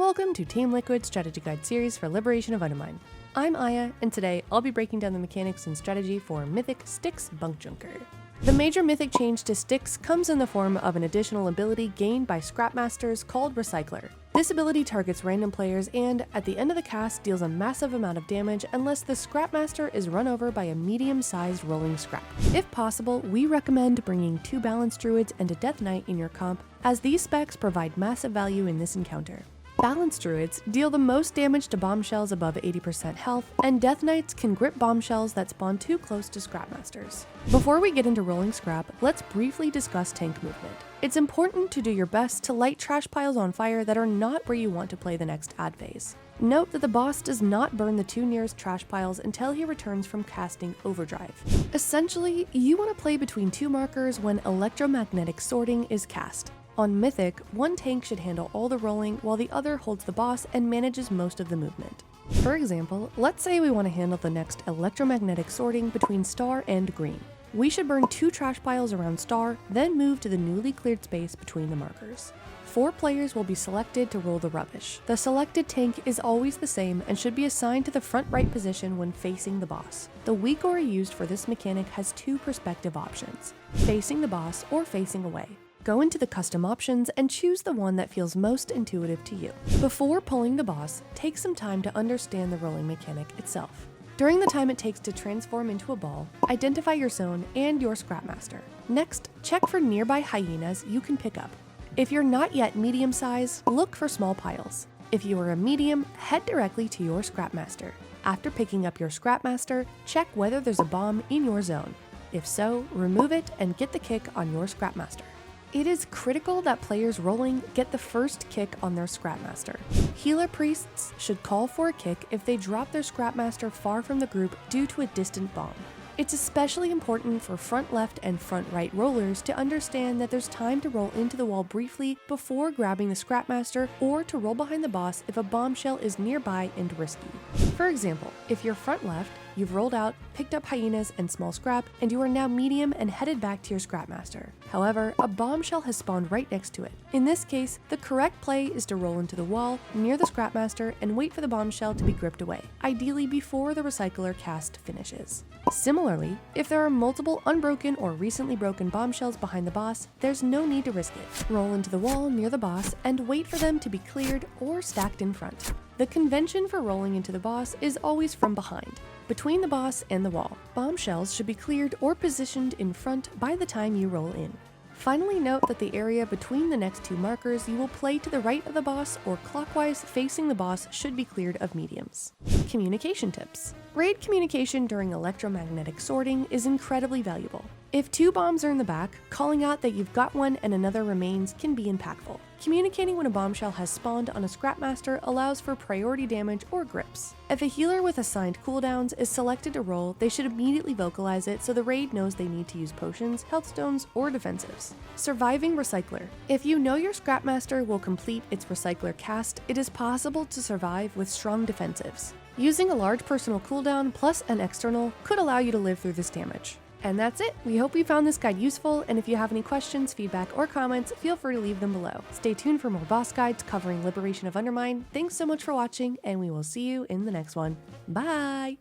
welcome to Team Liquid's strategy guide series for Liberation of Undermine. I'm Eiya, and today I'll be breaking down the mechanics and strategy for Mythic Stix Bunkjunker. The major Mythic change to Stix comes in the form of an additional ability gained by Scrapmasters called Recycler. This ability targets random players and, at the end of the cast, deals a massive amount of damage unless the Scrapmaster is run over by a medium-sized rolling scrap. If possible, we recommend bringing 2 Balanced Druids and a Death Knight in your comp, as these specs provide massive value in this encounter. Balanced Druids deal the most damage to bombshells above 80% health, and Death Knights can grip bombshells that spawn too close to Scrapmasters. Before we get into rolling scrap, let's briefly discuss tank movement. It's important to do your best to light trash piles on fire that are not where you want to play the next ad phase. Note that the boss does not burn the 2 nearest trash piles until he returns from casting Overdrive. Essentially, you want to play between 2 markers when electromagnetic sorting is cast. On Mythic, one tank should handle all the rolling while the other holds the boss and manages most of the movement. For example, let's say we want to handle the next electromagnetic sorting between Star and Green. We should burn 2 trash piles around Star, then move to the newly cleared space between the markers. 4 players will be selected to roll the rubbish. The selected tank is always the same and should be assigned to the front right position when facing the boss. The weak aura used for this mechanic has 2 perspective options, facing the boss or facing away. Go into the custom options and choose the one that feels most intuitive to you. Before pulling the boss, take some time to understand the rolling mechanic itself. During the time it takes to transform into a ball, identify your zone and your Scrapmaster. Next, check for nearby hyenas you can pick up. If you're not yet medium size, look for small piles. If you are a medium, head directly to your Scrapmaster. After picking up your Scrapmaster, check whether there's a bomb in your zone. If so, remove it and get the kick on your Scrapmaster. It is critical that players rolling get the first kick on their Scrapmaster. Healer priests should call for a kick if they drop their Scrapmaster far from the group due to a distant bomb. It's especially important for front left and front right rollers to understand that there's time to roll into the wall briefly before grabbing the Scrapmaster, or to roll behind the boss if a bombshell is nearby and risky. For example, if you're front left, you've rolled out, picked up hyenas and small scrap, and you are now medium and headed back to your Scrapmaster. However, a bombshell has spawned right next to it. In this case, the correct play is to roll into the wall near the Scrapmaster and wait for the bombshell to be gripped away, ideally before the Recycler cast finishes. Similarly, if there are multiple unbroken or recently broken bombshells behind the boss, there's no need to risk it. Roll into the wall near the boss and wait for them to be cleared or stacked in front. The convention for rolling into the boss is always from behind, between the boss and the wall. Bombshells should be cleared or positioned in front by the time you roll in. Finally, note that the area between the next 2 markers you will play to the right of the boss or clockwise facing the boss should be cleared of mediums. Communication tips. Raid communication during electromagnetic sorting is incredibly valuable. If 2 bombs are in the back, calling out that you've got one and another remains can be impactful. Communicating when a bombshell has spawned on a Scrapmaster allows for priority damage or grips. If a healer with assigned cooldowns is selected to roll, they should immediately vocalize it so the raid knows they need to use potions, health stones, or defensives. Surviving Recycler. If you know your Scrapmaster will complete its Recycler cast, it is possible to survive with strong defensives. Using a large personal cooldown plus an external could allow you to live through this damage. And that's it. We hope you found this guide useful, and if you have any questions, feedback, or comments, feel free to leave them below. Stay tuned for more boss guides covering Liberation of Undermine. Thanks so much for watching, and we will see you in the next one. Bye!